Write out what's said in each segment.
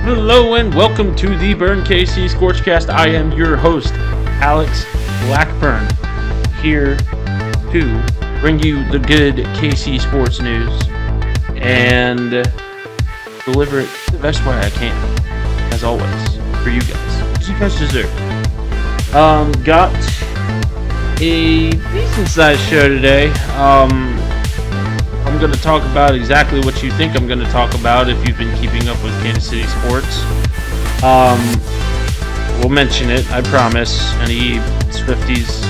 Hello and welcome to the Burn KC ScorchCast. I am your host, Alex Blackburn, here to bring you the good KC sports news and deliver it the best way I can, as always, for you guys, as you guys deserve. Got a decent-sized show today. I'm going to talk about exactly what you think I'm going to talk about if you've been keeping up with Kansas City sports. We'll mention it, I promise. Any Swifties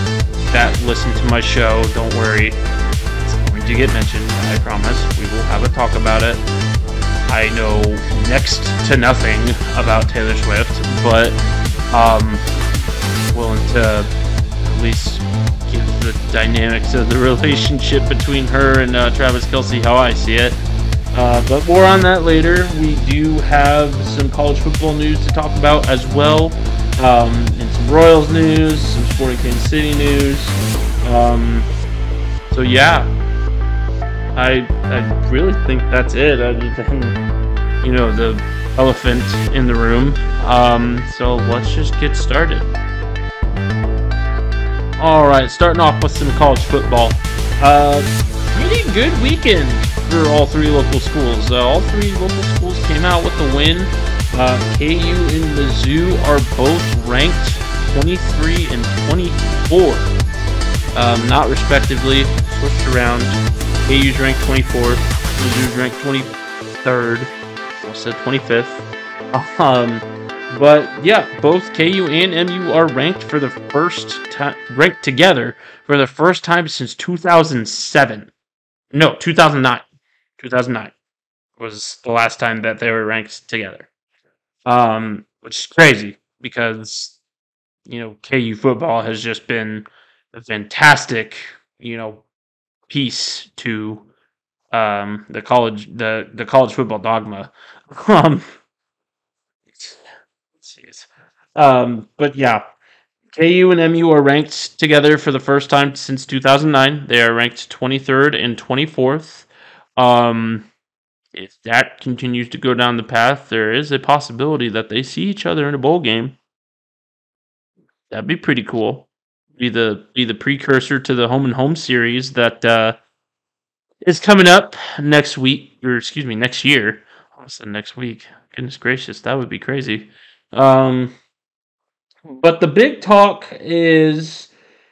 that listen to my show, don't worry. It's going to get mentioned, I promise. We will have a talk about it. I know next to nothing about Taylor Swift, but willing to at least give the dynamics of the relationship between her and Travis Kelce how I see it. But more on that later. We do have some college football news to talk about as well, and some Royals news, some Sporting Kansas City news. So yeah, I really think that's it, other than, the elephant in the room. So let's just get started. Alright, starting off with some college football. Pretty good weekend for all three local schools. All three local schools came out with a win. KU and Mizzou are both ranked 23 and 24. Not respectively, switched around. KU's ranked 24th, Mizzou's ranked 23rd. I said 25th. But yeah, both KU and MU are ranked for the first time, ranked together for the first time since 2007. No, 2009. 2009 was the last time that they were ranked together. Which is crazy because, KU football has just been a fantastic, piece to the college football dogma. But yeah, KU and MU are ranked together for the first time since 2009. They are ranked 23rd and 24th. If that continues to go down the path, there is a possibility that they see each other in a bowl game. That'd be pretty cool. Be the precursor to the home and home series that is coming up next week, or excuse me, next year. I said next week. Goodness gracious, that would be crazy. But the big talk is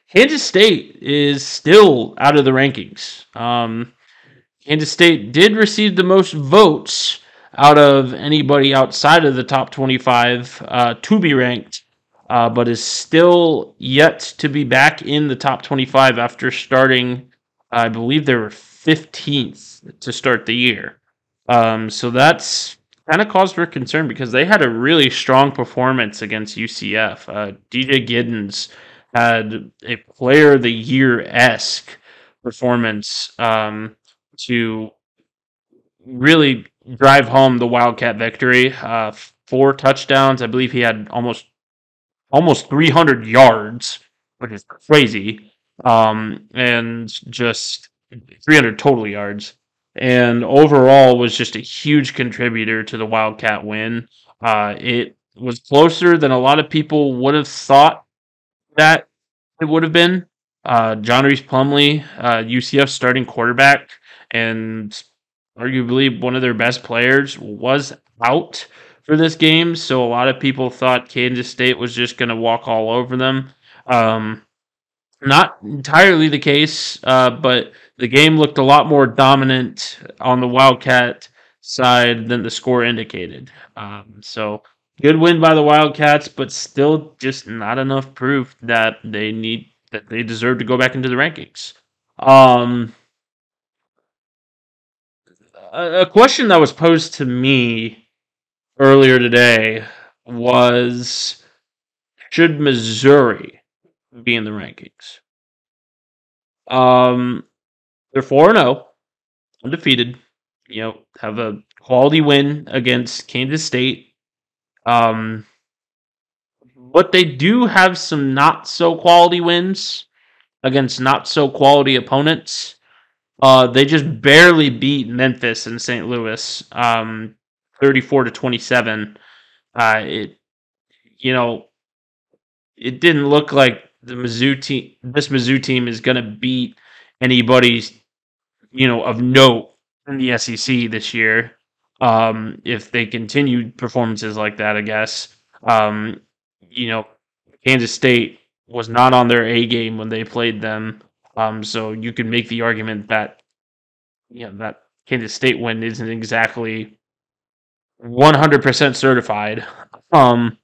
Kansas State is still out of the rankings. Kansas State did receive the most votes out of anybody outside of the top 25 to be ranked, but is still yet to be back in the top 25 after starting, I believe they were 15th to start the year. So that's kind of cause for concern because they had a really strong performance against UCF. DJ Giddens had a Player of the Year-esque performance to really drive home the Wildcat victory. 4 touchdowns. I believe he had almost 300 yards, which is crazy, and just 300 total yards. And overall was just a huge contributor to the Wildcat win. It was closer than a lot of people would have thought that it would have been. John Reese Plumlee, UCF starting quarterback, and arguably one of their best players, was out for this game. So a lot of people thought Kansas State was just going to walk all over them. Not entirely the case, but the game looked a lot more dominant on the Wildcat side than the score indicated. So good win by the Wildcats, but still just not enough proof that they deserve to go back into the rankings. A question that was posed to me earlier today was, should Missouri be in the rankings? They're 4-0, undefeated. Have a quality win against Kansas State. But they do have some not so quality wins against not so quality opponents. They just barely beat Memphis and St. Louis, 34-27. It you know it didn't look like the Mizzou team. This Mizzou team is going to beat anybody's of note in the SEC this year. If they continue performances like that, I guess. Um, you know, Kansas State was not on their A game when they played them. So you can make the argument that that Kansas State win isn't exactly 100% certified. Um,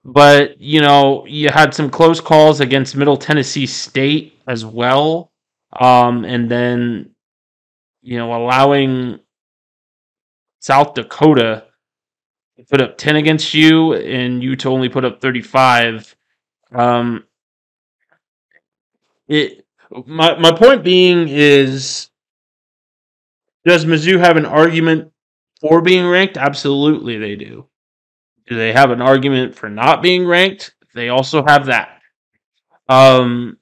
but you had some close calls against Middle Tennessee State as well. And then allowing South Dakota to put up 10 against you and you to only put up 35. Um, it my point being is, does Mizzou have an argument for being ranked? Absolutely, they do. Do they have an argument for not being ranked? They also have that. Um,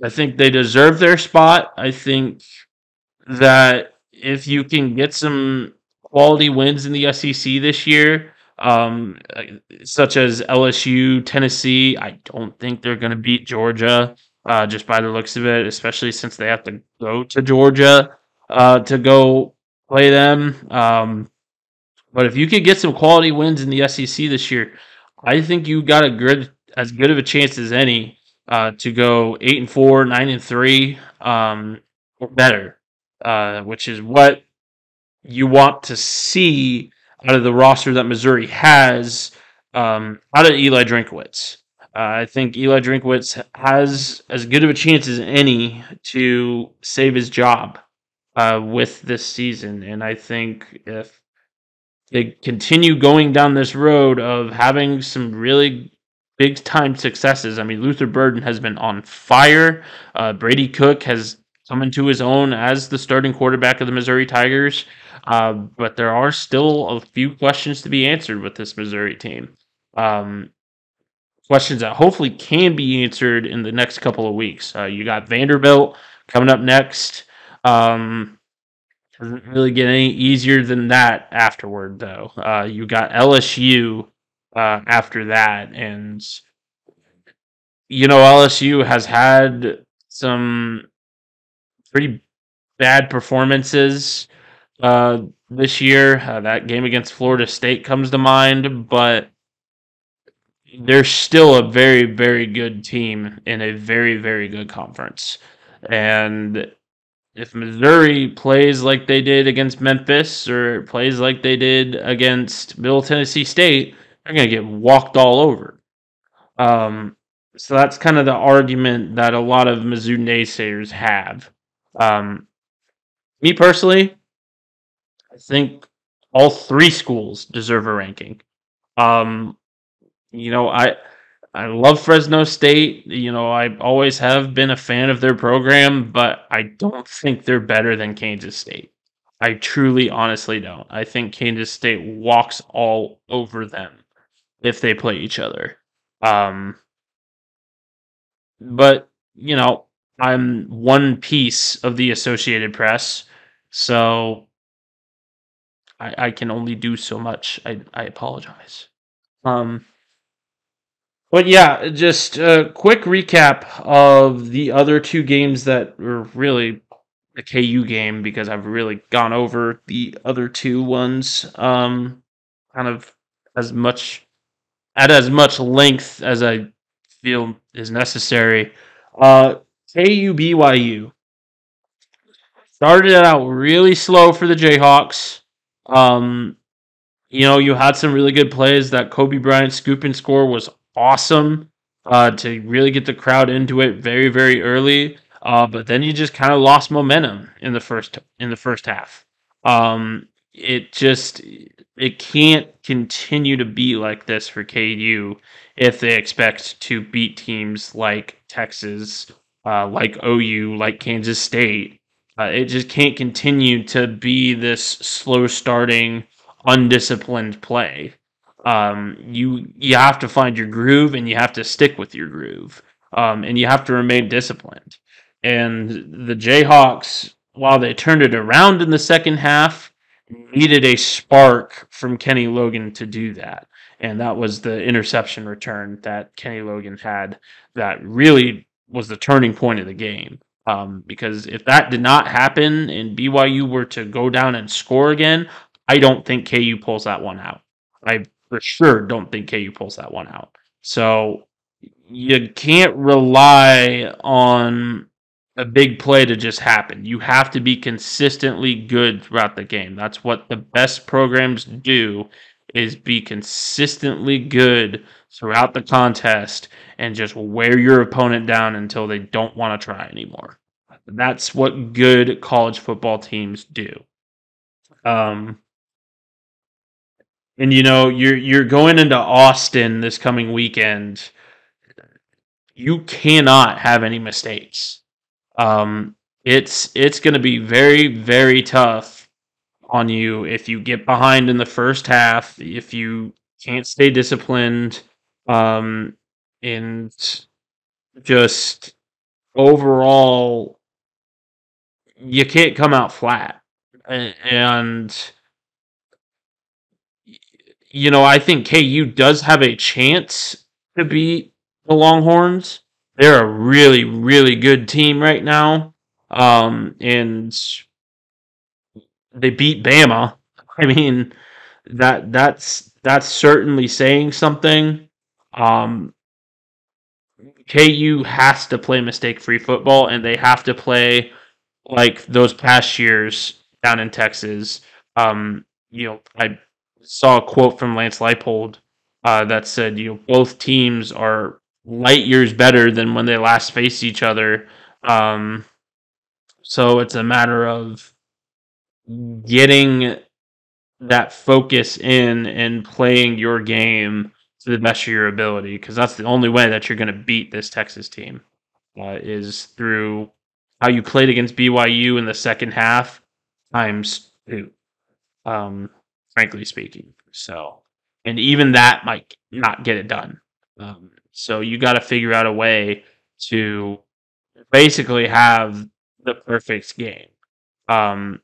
I think they deserve their spot. I think that if you can get some quality wins in the SEC this year, such as LSU, Tennessee, I don't think they're going to beat Georgia just by the looks of it, especially since they have to go to Georgia to go play them. But if you could get some quality wins in the SEC this year, I think you got as good of a chance as any to go 8-4, 9-3, or better, which is what you want to see out of the roster that Missouri has out of Eli Drinkwitz. I think Eli Drinkwitz has as good of a chance as any to save his job with this season, and I think if they continue going down this road of having some really big time successes. I mean, Luther Burden has been on fire. Brady Cook has come into his own as the starting quarterback of the Missouri Tigers. But there are still a few questions to be answered with this Missouri team. Um, Questions that hopefully can be answered in the next couple of weeks. You got Vanderbilt coming up next. Doesn't really get any easier than that afterward, though. You got LSU after that, and LSU has had some pretty bad performances this year. That game against Florida State comes to mind, but they're still a very, very good team in a very, very good conference. And if Missouri plays like they did against Memphis or plays like they did against Middle Tennessee State, they're going to get walked all over. So that's kind of the argument that a lot of Mizzou naysayers have. Me personally, I think all three schools deserve a ranking. Um, you know, I I love Fresno State. I always have been a fan of their program, but I don't think they're better than Kansas State. I truly, honestly don't. I think Kansas State walks all over them if they play each other. Um, but, I'm one piece of the Associated Press, so I can only do so much. I apologize. Um, But yeah, just a quick recap of the other two games that were really the KU game because I've really gone over the other two ones kind of as much at as much length as I feel is necessary. Uh KU BYU started out really slow for the Jayhawks. Um you had some really good plays. That Kobe Bryant scoop and score was awesome to really get the crowd into it very, very early. But then you just kind of lost momentum in the first half. It can't continue to be like this for KU if they expect to beat teams like Texas, like OU, like Kansas State. It just can't continue to be this slow starting undisciplined play. You have to find your groove and you have to stick with your groove. And you have to remain disciplined. And the Jayhawks, while they turned it around in the second half, needed a spark from Kenny Logan to do that. and that was the interception return that Kenny Logan had that really was the turning point of the game. Because if that did not happen and BYU were to go down and score again, I don't think KU pulls that one out. I for sure don't think KU pulls that one out. So you can't rely on a big play to just happen. You have to be consistently good throughout the game. That's what the best programs do is be consistently good throughout the contest and just wear your opponent down until they don't want to try anymore. That's what good college football teams do. Um, and you're going into Austin this coming weekend. You cannot have any mistakes. Um, it's going to be very, very tough on you if you get behind in the first half, if you can't stay disciplined, and just overall, you can't come out flat. And I think KU does have a chance to beat the Longhorns. They're a really, really good team right now. And they beat Bama. I mean, that's certainly saying something. Um, KU has to play mistake-free football, and they have to play like those past years down in Texas. I saw a quote from Lance Leipold that said, both teams are light years better than when they last faced each other. So it's a matter of getting that focus in and playing your game to the best of your ability, because that's the only way that you're going to beat this Texas team is through how you played against BYU in the second half times two, frankly speaking. So, and even that might not get it done. So you got to figure out a way to basically have the perfect game. Um,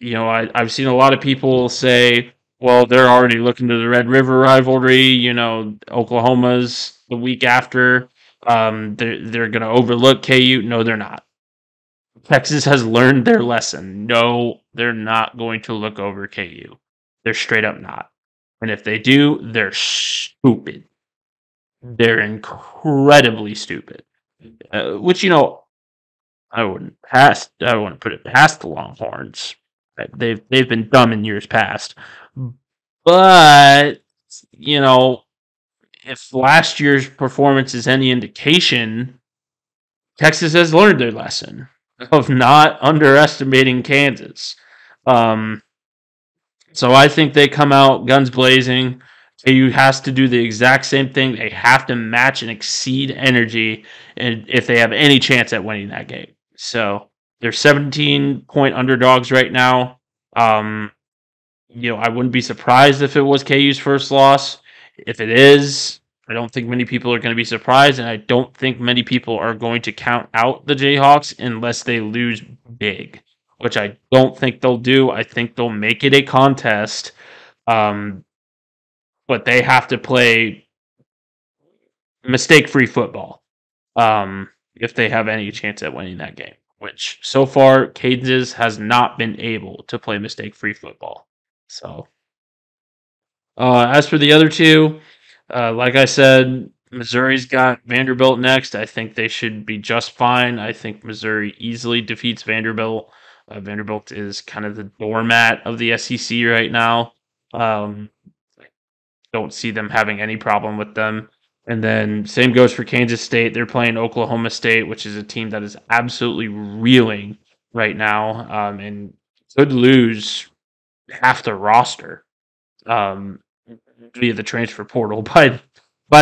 I've seen a lot of people say, well, they're already looking to the Red River rivalry. Oklahoma's the week after. They're going to overlook KU. No, they're not. Texas has learned their lesson. No, they're not going to look over KU. They're straight up not. And if they do, they're stupid. They're incredibly stupid. Which I wouldn't put it past the Longhorns. They've been dumb in years past. But if last year's performance is any indication, Texas has learned their lesson of not underestimating Kansas. So I think they come out guns blazing. KU has to do the exact same thing. They have to match and exceed energy, and if they have any chance at winning that game. So they're 17-point underdogs right now. I wouldn't be surprised if it was KU's first loss. If it is, I don't think many people are going to be surprised, and I don't think many people are going to count out the Jayhawks unless they lose big, which I don't think they'll do. I think they'll make it a contest, but they have to play mistake-free football if they have any chance at winning that game, which so far Kansas has not been able to play mistake-free football. So, as for the other two, like I said, Missouri's got Vanderbilt next. I think they should be just fine. I think Missouri easily defeats Vanderbilt. Vanderbilt is kind of the doormat of the SEC right now. Don't see them having any problem with them. And then same goes for Kansas State. They're playing Oklahoma State, which is a team that is absolutely reeling right now, and could lose half the roster via the transfer portal by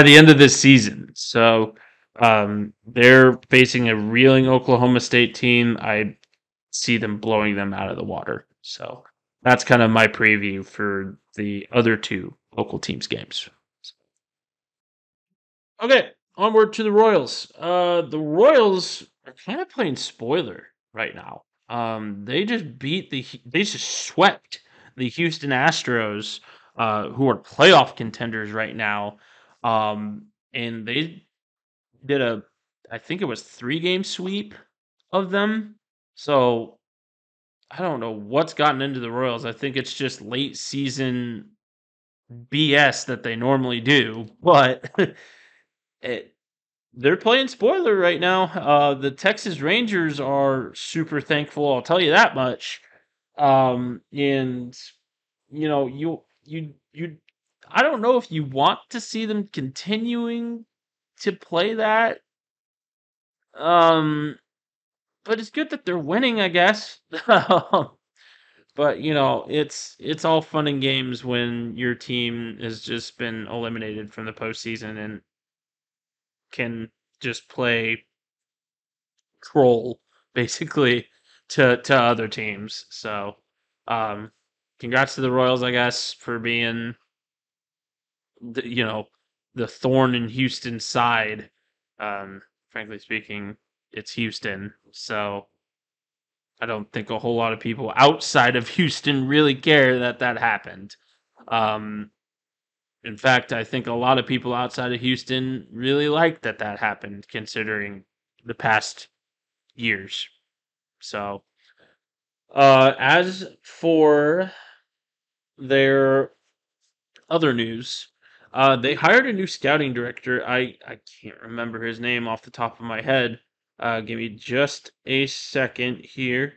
the end of this season. So they're facing a reeling Oklahoma State team. I see them blowing them out of the water. So that's kind of my preview for the other two local teams' games. Okay, onward to the Royals. The Royals are kind of playing spoiler right now. They just swept the Houston Astros who are playoff contenders right now. And they did I think it was 3-game sweep of them. So I don't know what's gotten into the Royals. I think it's just late season BS that they normally do, but it, they're playing spoiler right now. The Texas Rangers are super thankful. I'll tell you that much. And you, I don't know if you want to see them continuing to play that. Um, but it's good that they're winning, I guess. But it's all fun and games when your team has just been eliminated from the postseason and can just play troll basically to other teams. So, um, congrats to the Royals, I guess, for being the, the thorn in Houston's side. Frankly speaking, it's Houston, so I don't think a whole lot of people outside of Houston really care that that happened. Um, in fact, I think a lot of people outside of Houston really like that that happened, considering the past years. So, as for their other news, they hired a new scouting director. I can't remember his name off the top of my head. Give me just a second here.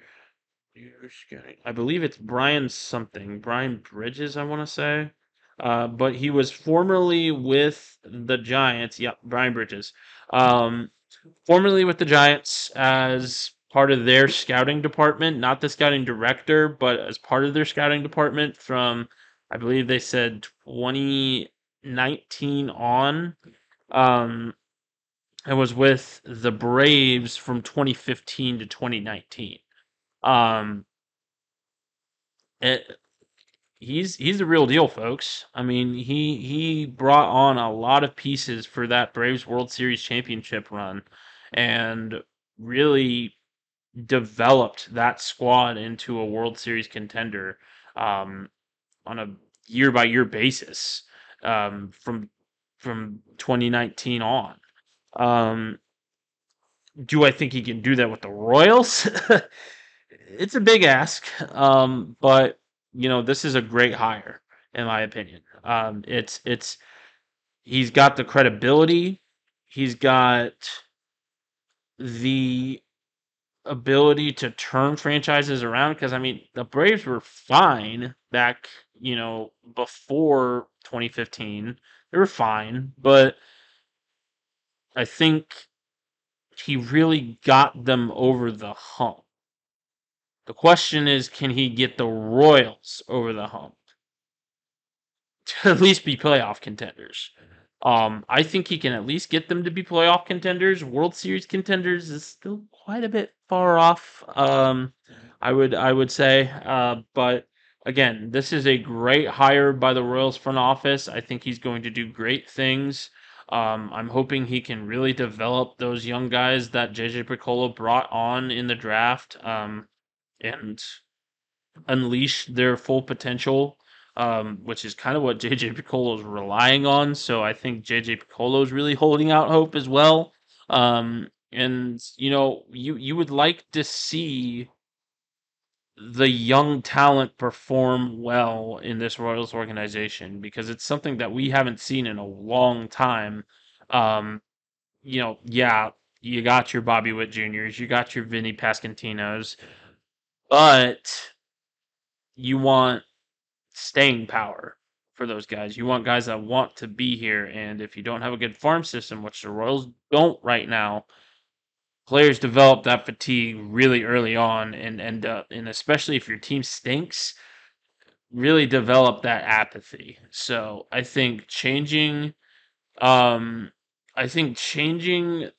I believe it's Brian something. Brian Bridges, I want to say. But he was formerly with the Giants. Yep, Brian Bridges. Um, Formerly with the Giants as part of their scouting department, not the scouting director, but as part of their scouting department from, I believe they said 2019 on. Um, and was with the Braves from 2015 to 2019. Um, it, he's the real deal, folks. I mean, he brought on a lot of pieces for that Braves World Series championship run, and really developed that squad into a World Series contender um, on a year by year basis from 2019 on. Um, do I think he can do that with the Royals? It's a big ask, but this is a great hire in my opinion. It's he's got the credibility, he's got the ability to turn franchises around because I mean the Braves were fine back, before 2015. They were fine, but I think he really got them over the hump. The question is, can he get the Royals over the hump to at least be playoff contenders? I think he can at least get them to be playoff contenders. World Series contenders is still quite a bit far off. I would say, but again, this is a great hire by the Royals front office. I think he's going to do great things. I'm hoping he can really develop those young guys that JJ Piccolo brought on in the draft. And unleash their full potential, which is kind of what JJ Piccolo is relying on. So I think JJ Piccolo is really holding out hope as well. And you would like to see the young talent perform well in this Royals organization because it's something that we haven't seen in a long time. Um, yeah, you got your Bobby Witt Juniors, you got your Vinny Pascantinos, but you want staying power for those guys. You want guys that want to be here, and if you don't have a good farm system, which the Royals don't right now, players develop that fatigue really early on, and especially if your team stinks, really develop that apathy. So um, I think changing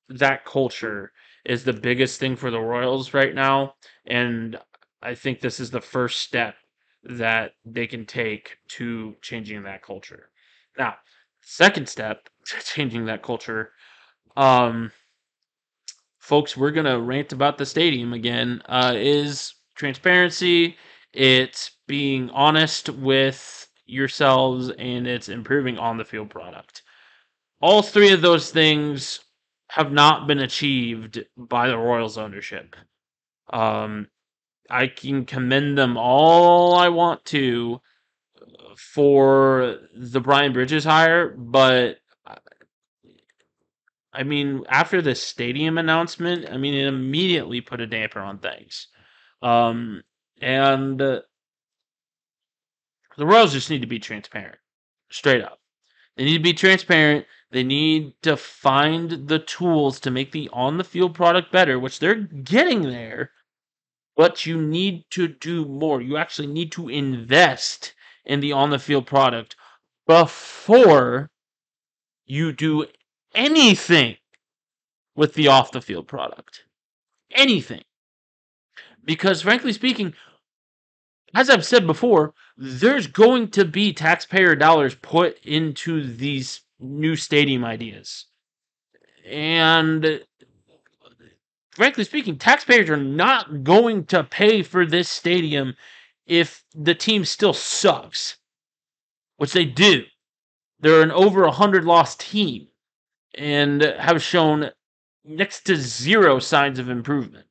that culture is the biggest thing for the Royals right now, and I think this is the first step that they can take to changing that culture. Now, second step to changing that culture, um, folks, we're gonna rant about the stadium again. Is transparency. It's being honest with yourselves, and it's improving on the field product. All three of those things have not been achieved by the Royals ownership. I can commend them all I want to for the Brian Bridges hire, but I mean, after the stadium announcement, I mean, it immediately put a damper on things. And the Royals just need to be transparent, straight up. They need to be transparent. They need to find the tools to make the on the field product better, which they're getting there. But you need to do more. You actually need to invest in the on the field product before you do anything with the off the field product. Anything. Because frankly speaking, as I've said before, there's going to be taxpayer dollars put into these new stadium ideas. And frankly speaking, taxpayers are not going to pay for this stadium if the team still sucks, which they do. They're an over 100 loss team and have shown next to zero signs of improvement.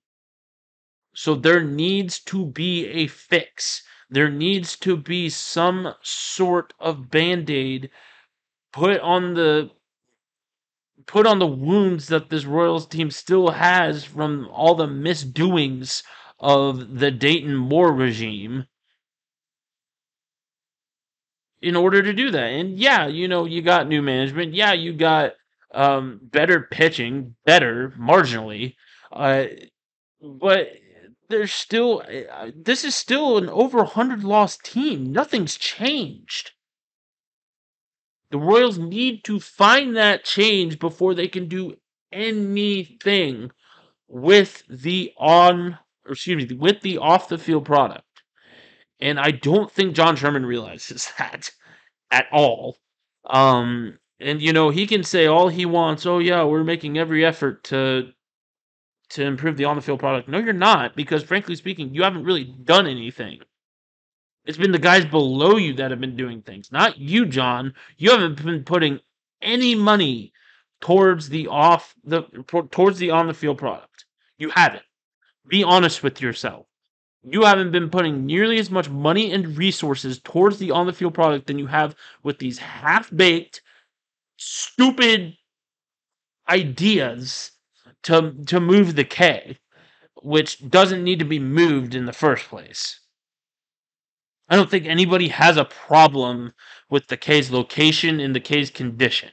So there needs to be a fix. There needs to be some sort of band-aid put on the wounds that this Royals team still has from all the misdoings of the Dayton Moore regime in order to do that. And yeah, you got new management. Yeah, you got better pitching, better marginally. But there's still this is still an over 100 loss team. Nothing's changed. The Royals need to find that change before they can do anything with the with the off the field product. And I don't think John Sherman realizes that at all. And he can say all he wants, "Oh yeah, we're making every effort to improve the on the field product." No, you're not, because frankly speaking, you haven't really done anything. It's been the guys below you that have been doing things, not you, John. You haven't been putting any money towards the on the field product. You haven't. Be honest with yourself. You haven't been putting nearly as much money and resources towards the on the field product than you have with these half baked, stupid ideas to move the K, which doesn't need to be moved in the first place. I don't think anybody has a problem with the K's location and the K's condition.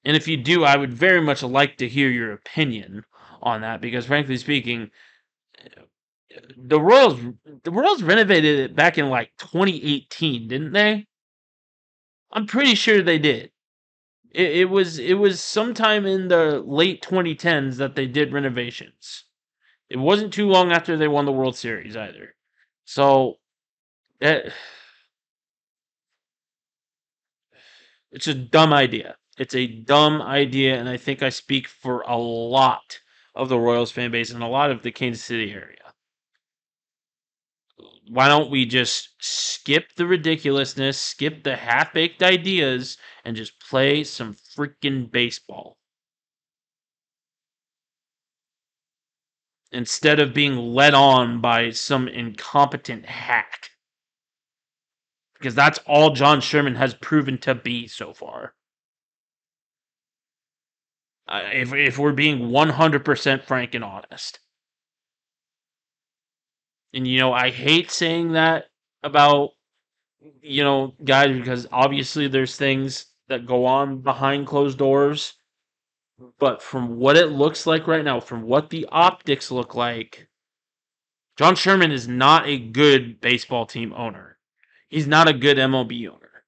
And if you do, I would very much like to hear your opinion on that, because frankly speaking, the Royals renovated it back in like 2018, didn't they? I'm pretty sure they did. It was sometime in the late 2010s that they did renovations. It wasn't too long after they won the World Series either. So it's a dumb idea. It's a dumb idea, and I think I speak for a lot of the Royals fan base and a lot of the Kansas City area. Why don't we just skip the ridiculousness, skip the half-baked ideas, and just play some freaking baseball? Instead of being led on by some incompetent hack. Because that's all John Sherman has proven to be so far. If we're being 100% frank and honest. And, I hate saying that about, guys, because obviously there's things that go on behind closed doors. But from what it looks like right now, from what the optics look like, John Sherman is not a good baseball team owner. He's not a good MLB owner.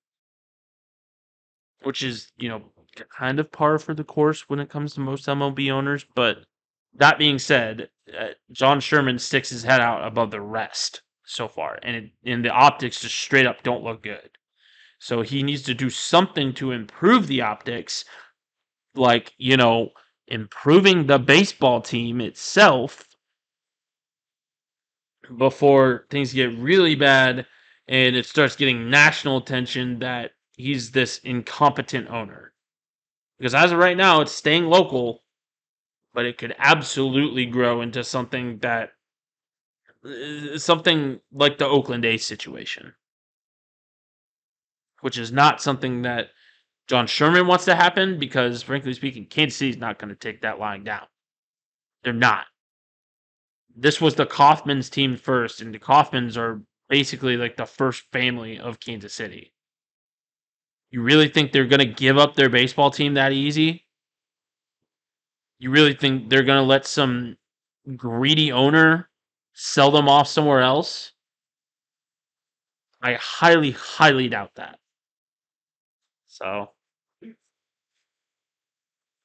Which is, kind of par for the course when it comes to most MLB owners. But that being said, John Sherman sticks his head out above the rest so far. And the optics just straight up don't look good. So he needs to do something to improve the optics. Like, improving the baseball team itself before things get really bad and it starts getting national attention that he's this incompetent owner. Because as of right now, it's staying local, but it could absolutely grow into something like the Oakland A's situation, which is not something that John Sherman wants to happen because, frankly speaking, Kansas City's not going to take that line down. They're not. This was the Kaufman's team first, and the Kaufmans are basically like the first family of Kansas City. You really think they're going to give up their baseball team that easy? You really think they're going to let some greedy owner sell them off somewhere else? I highly, highly doubt that. So,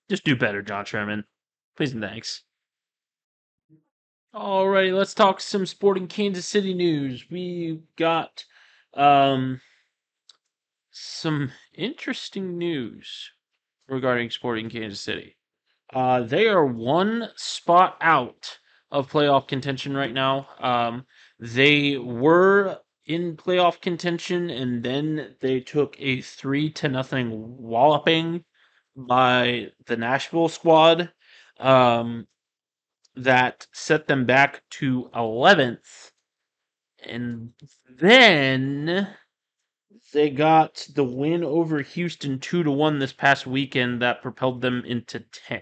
just do better, John Sherman. Please and thanks. Alrighty, let's talk some sporting Kansas City news. We got some interesting news regarding sporting Kansas City. They are one spot out of playoff contention right now. They were in playoff contention, and then they took a 3-0 walloping by the Nashville squad. That set them back to 11th. And then they got the win over Houston 2-1 this past weekend that propelled them into 10th.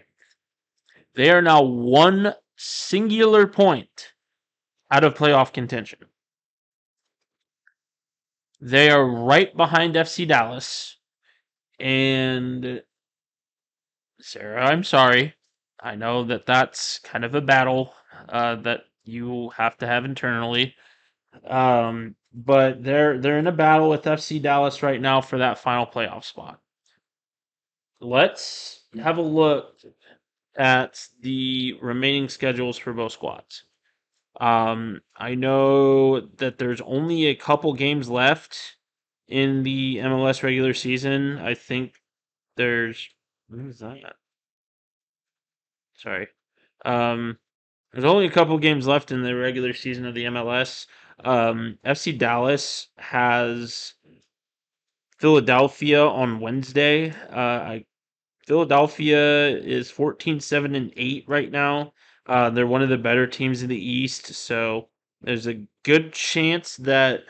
They are now one singular point out of playoff contention. They are right behind FC Dallas. And Sarah, I'm sorry. I know that that's kind of a battle that you have to have internally. But they're in a battle with FC Dallas right now for that final playoff spot. Let's have a look at the remaining schedules for both squads. I know that there's only a couple games left in the MLS regular season. I think there's what is that? Sorry. There's only a couple games left in the regular season of the MLS. FC Dallas has Philadelphia on Wednesday. Philadelphia is 14-7-8 right now. They're one of the better teams in the East, so there's a good chance that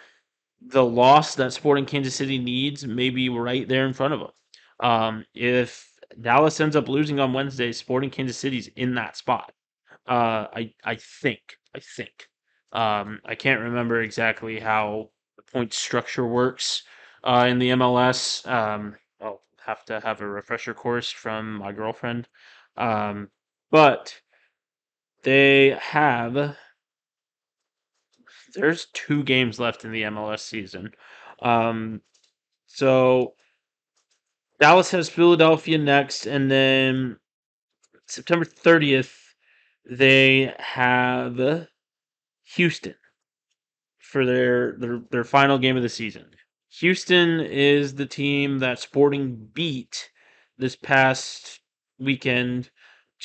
the loss that Sporting Kansas City needs may be right there in front of them. If Dallas ends up losing on Wednesday, Sporting Kansas City's in that spot. I think. I can't remember exactly how the point structure works in the MLS. I'll have to have a refresher course from my girlfriend. But they have. There's 2 games left in the MLS season. So Dallas has Philadelphia next, and then September 30th, they have Houston for their final game of the season. Houston is the team that Sporting beat this past weekend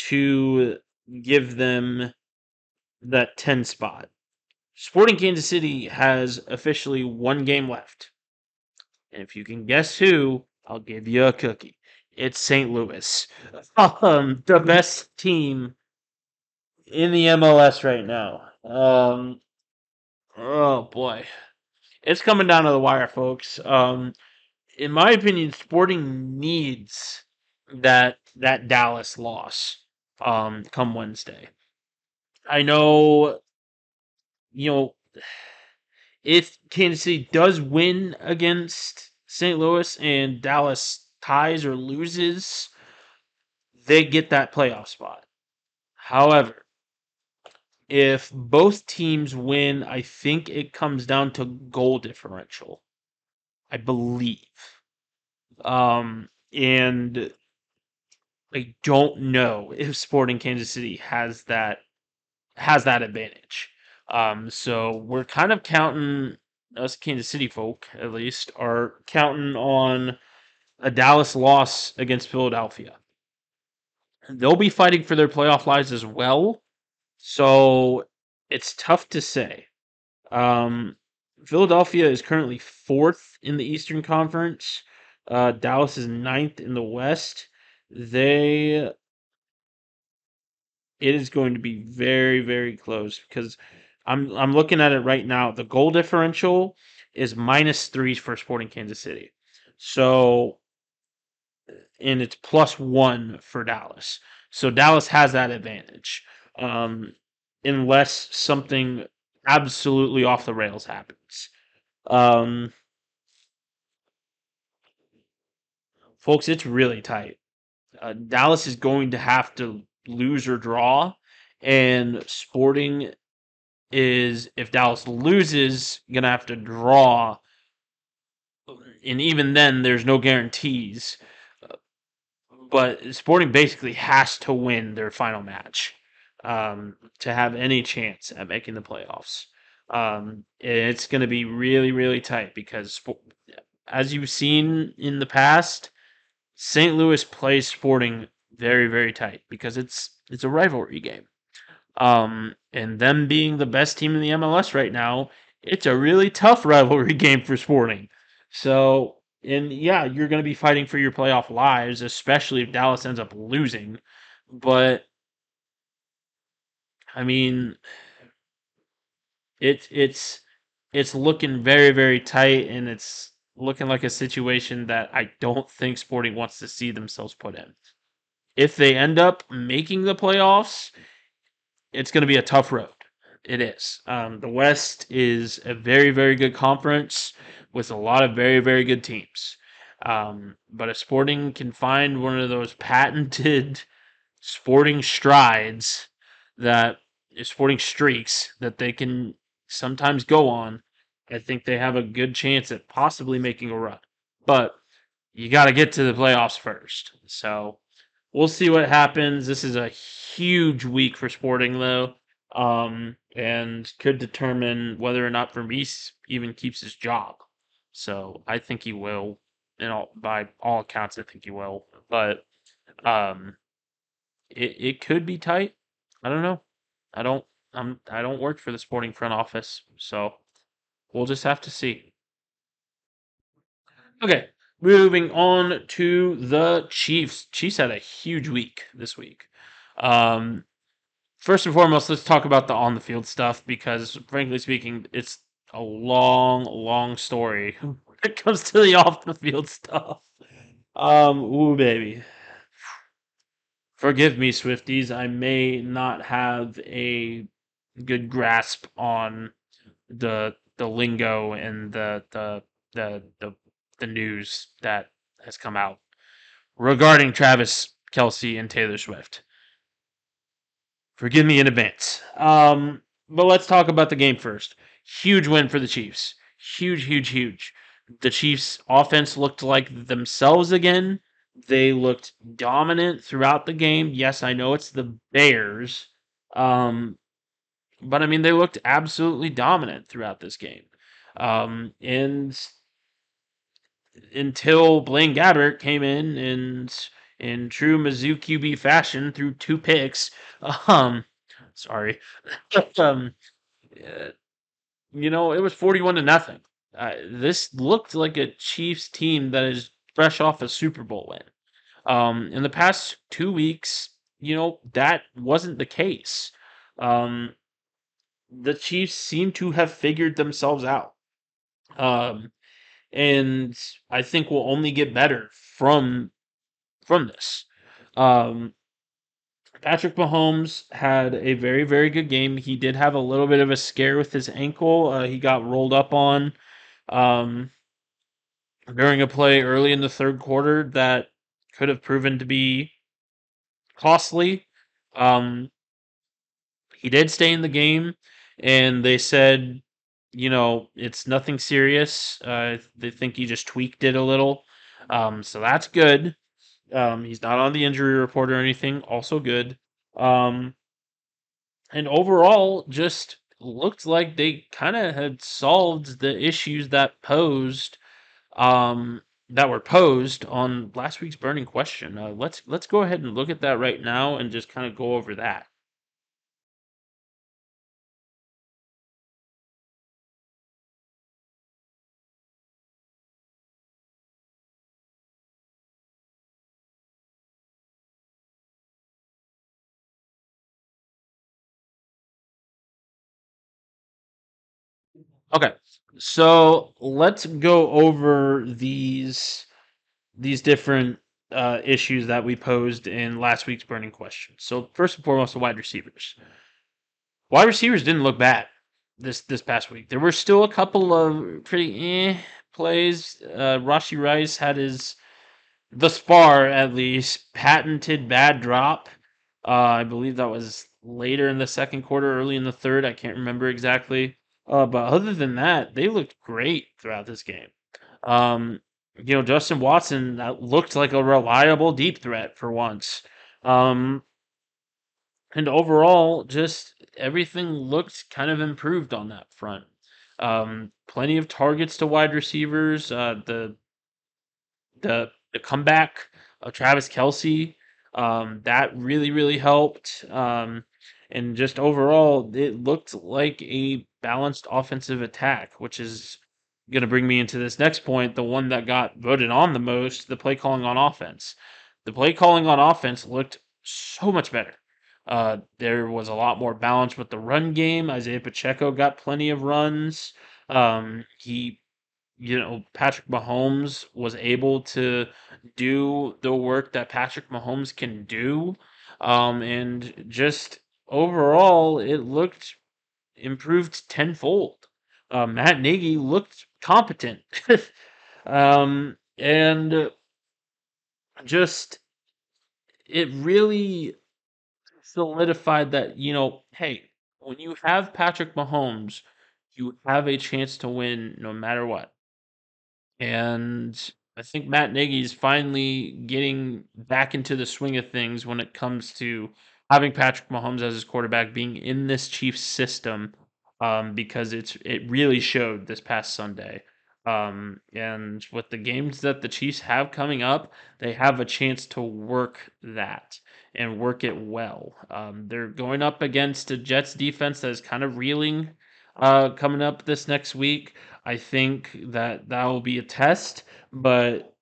to give them that 10 spot. Sporting Kansas City has officially 1 game left. And if you can guess who, I'll give you a cookie. It's St. Louis. The best team in the MLS right now. Oh boy. It's coming down to the wire, folks. In my opinion, Sporting needs that Dallas loss come Wednesday. I know, you know, if Kansas City does win against St. Louis and Dallas ties or loses, they get that playoff spot. However, if both teams win, I think it comes down to goal differential. I believe. And I don't know if Sporting Kansas City has that advantage. So we're kind of counting, us Kansas City folk at least are counting on a Dallas loss against Philadelphia. They'll be fighting for their playoff lives as well. So it's tough to say. Um, Philadelphia is currently fourth in the Eastern Conference. Dallas is ninth in the West. They It is going to be very, very close because I'm looking at it right now. The goal differential is -3 for Sporting Kansas City. So, and it's +1 for Dallas. So Dallas has that advantage. Um, unless something absolutely off the rails happens. Um, folks, it's really tight. Dallas is going to have to lose or draw, and Sporting is, if Dallas loses, gonna have to draw, and even then, there's no guarantees. But Sporting basically has to win their final match to have any chance at making the playoffs. It's going to be really, really tight because, as you've seen in the past, St. Louis plays Sporting very, very tight because it's a rivalry game. And them being the best team in the MLS right now, it's a really tough rivalry game for Sporting. So, and yeah, you're going to be fighting for your playoff lives, especially if Dallas ends up losing. But I mean, it's it's looking very, very tight, and it's looking like a situation that I don't think Sporting wants to see themselves put in. If they end up making the playoffs, it's going to be a tough road. It is. The West is a very, very good conference with a lot of very, very good teams. But if Sporting can find one of those patented sporting strides that sporting streaks that they can sometimes go on, I think they have a good chance at possibly making a run. But you got to get to the playoffs first. So we'll see what happens. This is a huge week for Sporting, though, and could determine whether or not Vermees even keeps his job. So I think he will. By all accounts, I think he will. But um, it could be tight. I don't know. I don't. I don't work for the Sporting front office, so we'll just have to see. Okay, moving on to the Chiefs. Chiefs had a huge week this week. Um, First and foremost, let's talk about the on the field stuff because, frankly speaking, it's a long, long story when it comes to the off the field stuff. Ooh, baby. Forgive me, Swifties. I may not have a good grasp on the lingo and the news that has come out regarding Travis Kelsey and Taylor Swift. Forgive me in advance. But let's talk about the game first. Huge win for the Chiefs. Huge, huge, huge. The Chiefs' offense looked like themselves again. They looked dominant throughout the game. Yes, I know it's the Bears. But I mean, they looked absolutely dominant throughout this game. And until Blaine Gabbert came in true Mizzou QB fashion threw two picks. Um, sorry. um, uh, it was 41-0. This looked like a Chiefs team that is fresh off a Super Bowl win. In the past 2 weeks, that wasn't the case. Um, the Chiefs seem to have figured themselves out. Um, and I think will only get better from this. Um, Patrick Mahomes had a very, very good game. He did have a little bit of a scare with his ankle. He got rolled up on um, during a play early in the third quarter that could have proven to be costly. Um, he did stay in the game, and they said, it's nothing serious. They think he just tweaked it a little. So that's good. He's not on the injury report or anything. Also good. Um, and overall, just looked like they kind of had solved the issues that were posed on last week's burning question. Let's go ahead and look at that right now and just kind of go over that. Okay, so let's go over these different issues that we posed in last week's burning question. So first and foremost, the wide receivers. Wide receivers didn't look bad this past week. There were still a couple of pretty plays. Rashi Rice had his, thus far at least, patented bad drop. I believe that was later in the second quarter, early in the third. I can't remember exactly. But other than that, they looked great throughout this game. Um, Justin Watson looked like a reliable deep threat for once. Um, and overall, just everything looked kind of improved on that front. Plenty of targets to wide receivers. The comeback of Travis Kelsey, that really helped. And just overall, it looked like a balanced offensive attack, which is going to bring me into this next point, the one that got voted on the most, the play calling on offense. The play calling on offense looked so much better. There was a lot more balance with the run game. Isaiah Pacheco got plenty of runs. He Patrick Mahomes was able to do the work that Patrick Mahomes can do. And just overall, it looked improved tenfold. Matt Nagy looked competent. And just, it really solidified that, hey, when you have Patrick Mahomes, you have a chance to win no matter what. And I think Matt Nagy is finally getting back into the swing of things when it comes to having Patrick Mahomes as his quarterback, being in this Chiefs system, because it really showed this past Sunday. And with the games that the Chiefs have coming up, they have a chance to work that and work it well. They're going up against a Jets defense that is kind of reeling coming up this next week. I think that will be a test, but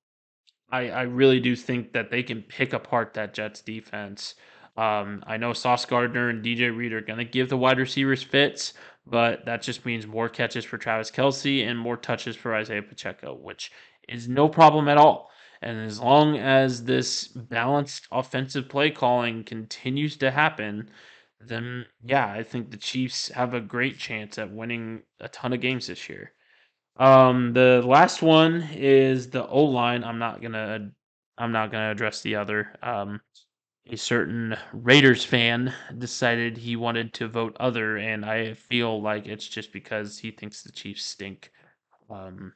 I really do think that they can pick apart that Jets defense. I know Sauce Gardner and DJ Reed are going to give the wide receivers fits, but that just means more catches for Travis Kelsey and more touches for Isaiah Pacheco, which is no problem at all. And as long as this balanced offensive play calling continues to happen, then yeah, I think the Chiefs have a great chance at winning a ton of games this year. The last one is the O line. I'm not gonna address the other. A certain Raiders fan decided he wanted to vote other, and I feel like it's just because he thinks the Chiefs stink. Um,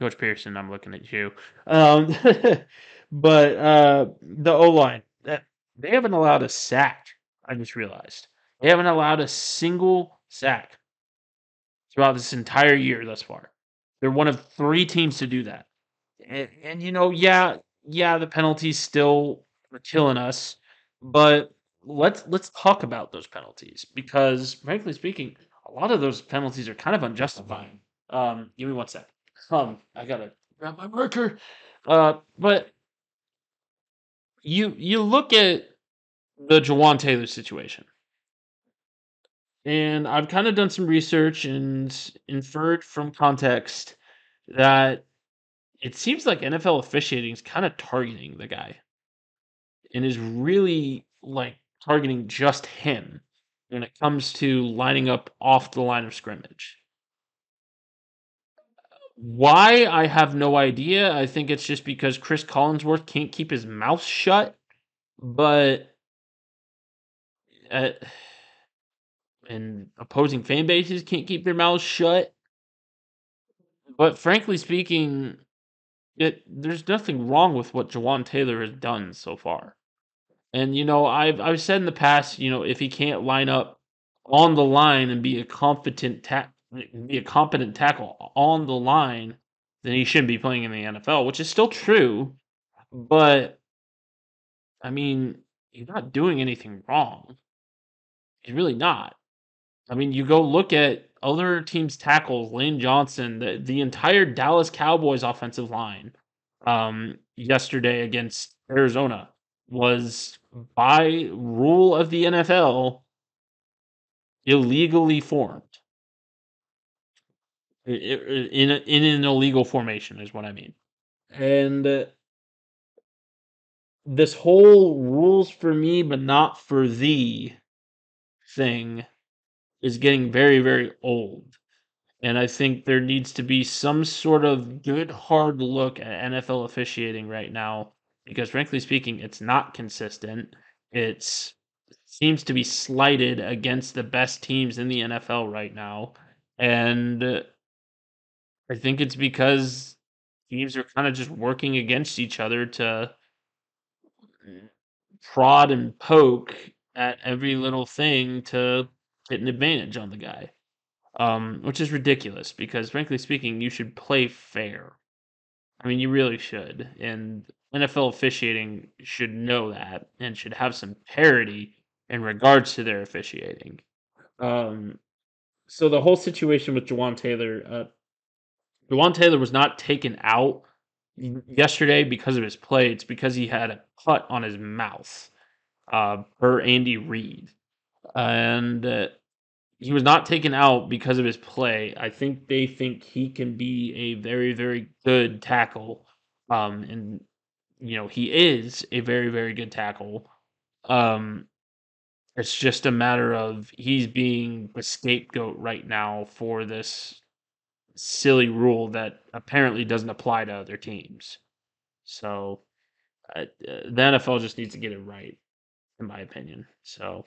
Coach Pearson, I'm looking at you. Um, but the O line, that they haven't allowed a sack. I just realized they haven't allowed a single sack throughout this entire year thus far. They're one of three teams to do that. And yeah, the penalties still are killing us, but let's talk about those penalties because, frankly speaking, a lot of those penalties are kind of unjustified. Give me one sec. I gotta grab my marker. But you look at the Jawan Taylor situation, and I've kind of done some research and inferred from context that it seems like NFL officiating is kind of targeting the guy and is really like targeting just him when it comes to lining up off the line of scrimmage. Why? I have no idea. I think it's just because Chris Collinsworth can't keep his mouth shut, but uh, and opposing fan bases can't keep their mouths shut. But frankly speaking, there's nothing wrong with what Jawan Taylor has done so far. And I've said in the past, if he can't line up on the line and be a competent tackle on the line, then he shouldn't be playing in the NFL, which is still true. But I mean, he's not doing anything wrong. He's really not. I mean, you go look at other teams' tackles, Lane Johnson, the entire Dallas Cowboys offensive line, yesterday against Arizona was by rule of the NFL illegally formed. in an illegal formation is what I mean. And this whole rules for me but not for thee thing is getting very, very old. And I think there needs to be some sort of good hard look at NFL officiating right now because frankly speaking, it's not consistent. It's seems to be slighted against the best teams in the NFL right now. And I think it's because teams are kind of just working against each other to prod and poke at every little thing to get an advantage on the guy. Which is ridiculous because frankly speaking, you should play fair. I mean, you really should. And NFL officiating should know that and should have some parity in regards to their officiating. Um, so the whole situation with Jawan Taylor was not taken out yesterday because of his play. It's because he had a cut on his mouth, per Andy Reid. And he was not taken out because of his play. I think they think he can be a very, very good tackle. And he is a very, very good tackle. Um, it's just a matter of he's being the scapegoat right now for this silly rule that apparently doesn't apply to other teams. So the NFL just needs to get it right, in my opinion. So,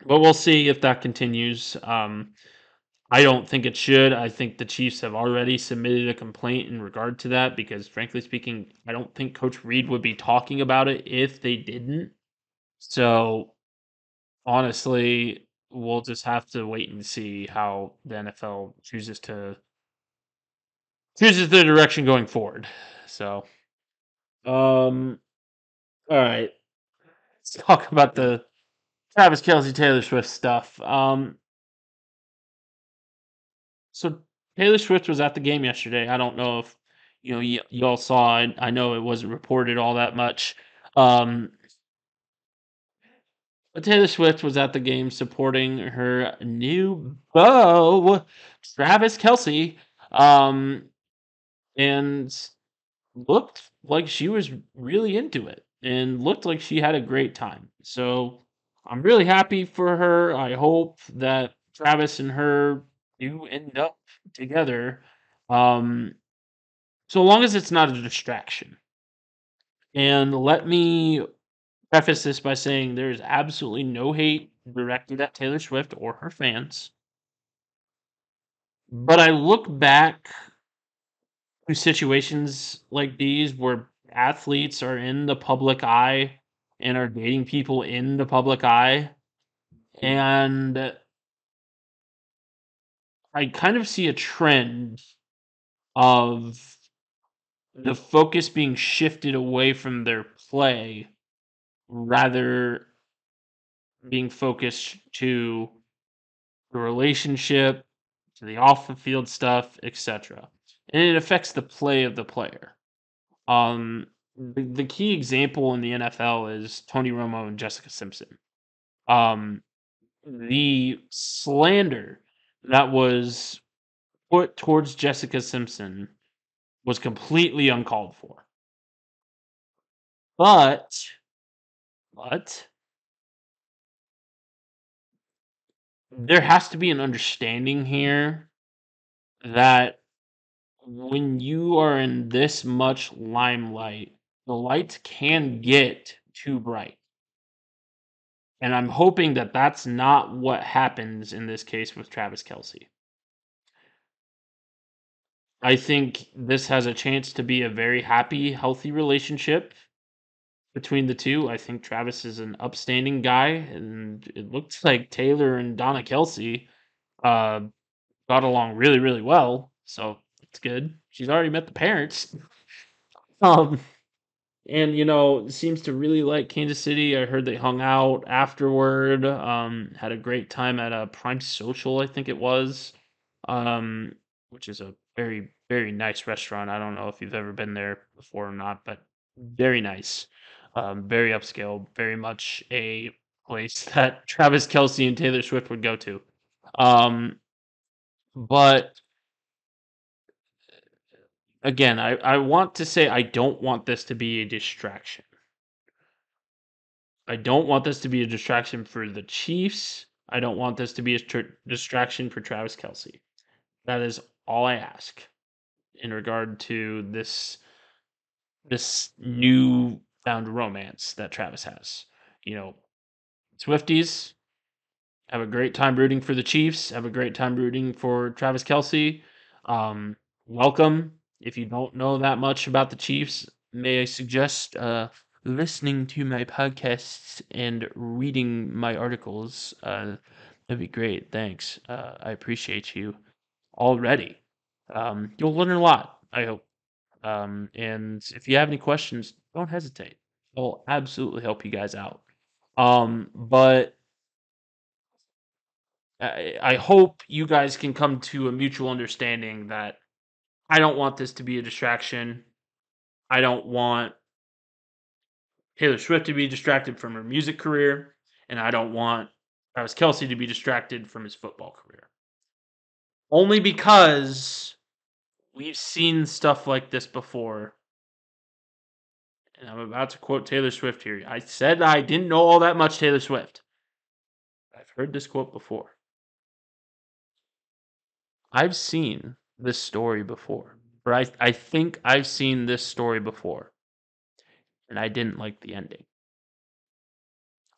but we'll see if that continues. I don't think it should. I think the Chiefs have already submitted a complaint in regard to that because, frankly speaking, I don't think Coach Reed would be talking about it if they didn't. So, honestly, we'll just have to wait and see how the NFL chooses the direction going forward. So, all right, let's talk about the Travis Kelsey Taylor Swift stuff. So Taylor Swift was at the game yesterday. I don't know if y'all saw it. I know it wasn't reported all that much. Um, but Taylor Swift was at the game supporting her new beau, Travis Kelsey, and looked like she was really into it and looked like she had a great time. So I'm really happy for her. I hope that Travis and her do end up together. Um, so long as it's not a distraction. And let me preface this by saying there is absolutely no hate directed at Taylor Swift or her fans. But I look back to situations like these where athletes are in the public eye and are dating people in the public eye. And I kind of see a trend of the focus being shifted away from their play rather being focused to the relationship, to the off the field stuff, etc. And it affects the play of the player. The key example in the NFL is Tony Romo and Jessica Simpson. Um, the slander that was put towards Jessica Simpson was completely uncalled for. But there has to be an understanding here that when you are in this much limelight, the lights can get too bright. And I'm hoping that that's not what happens in this case with Travis Kelsey. I think this has a chance to be a very happy, healthy relationship between the two. I think Travis is an upstanding guy, and it looks like Taylor and Donna Kelsey uh, got along really, really well. So it's good. She's already met the parents. Um, and seems to really like Kansas City. I heard they hung out afterward. Had a great time at a Prime Social, I think it was, um, which is a very, very nice restaurant. I don't know if you've ever been there before or not, but very nice, very upscale, very much a place that Travis Kelsey and Taylor Swift would go to. Um, but again, I want to say I don't want this to be a distraction. I don't want this to be a distraction for the Chiefs. I don't want this to be a distraction for Travis Kelsey. That is all I ask in regard to this new found romance that Travis has. You know, Swifties have a great time rooting for the Chiefs. Have a great time rooting for Travis Kelsey. Um, Welcome. If you don't know that much about the Chiefs, may I suggest listening to my podcasts and reading my articles? That'd be great. Thanks. I appreciate you already. You'll learn a lot, I hope. And if you have any questions, don't hesitate. I'll absolutely help you guys out. But I hope you guys can come to a mutual understanding that I don't want this to be a distraction. I don't want Taylor Swift to be distracted from her music career, and I don't want Travis Kelsey to be distracted from his football career. Only because we've seen stuff like this before. And I'm about to quote Taylor Swift here. I said I didn't know all that much Taylor Swift. I've heard this quote before. I've seen this story before. Or I think I've seen this story before. And I didn't like the ending.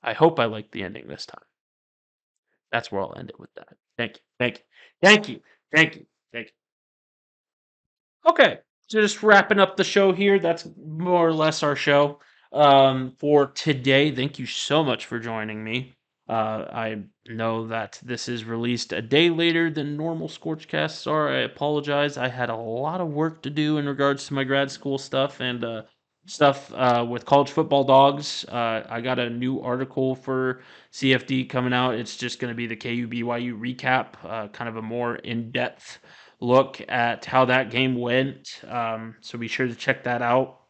I hope I like the ending this time. That's where I'll end it with that. Thank you. Thank you. Thank you. Thank you. Thank you. Okay, just wrapping up the show here. That's more or less our show for today. Thank you so much for joining me. I know that this is released a day later than normal ScorchCasts are. I apologize. I had a lot of work to do in regards to my grad school stuff and stuff with college football dogs. I got a new article for CFD coming out. It's just going to be the KU BYU recap, kind of a more in depth look at how that game went. So be sure to check that out.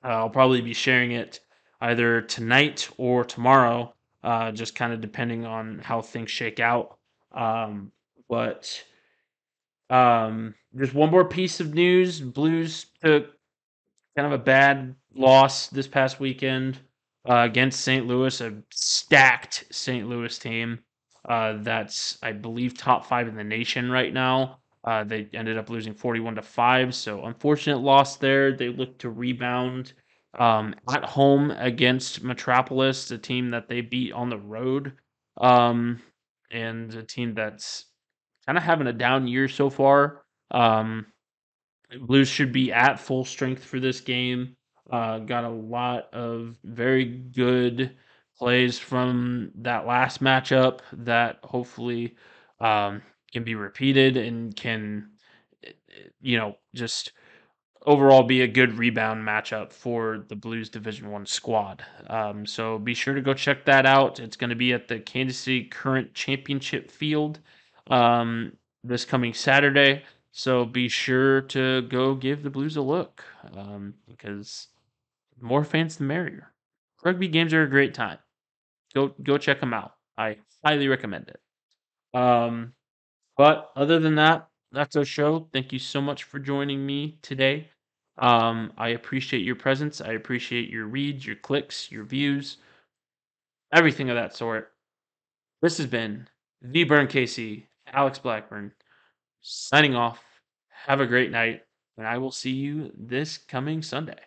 I'll probably be sharing it either tonight or tomorrow, just kind of depending on how things shake out. But just one more piece of news: Blues took kind of a bad loss this past weekend against St. Louis, a stacked St. Louis team that's, I believe, top 5 in the nation right now. They ended up losing 41-5, so unfortunate loss there. They look to rebound at home against Metropolis, a team that they beat on the road, and a team that's kind of having a down year so far. Blues should be at full strength for this game. Got a lot of very good plays from that last matchup that hopefully can be repeated and can, just overall be a good rebound matchup for the Blues Division One squad. So be sure to go check that out. It's going to be at the Kansas City Current Championship Field this coming Saturday. So be sure to go give the Blues a look because the more fans, the merrier. Rugby games are a great time. Go check them out. I highly recommend it. But other than that, that's our show. Thank you so much for joining me today. I appreciate your presence. I appreciate your reads, your clicks, your views, everything of that sort. This has been the Burn Casey, Alex Blackburn, signing off. Have a great night, and I will see you this coming Sunday.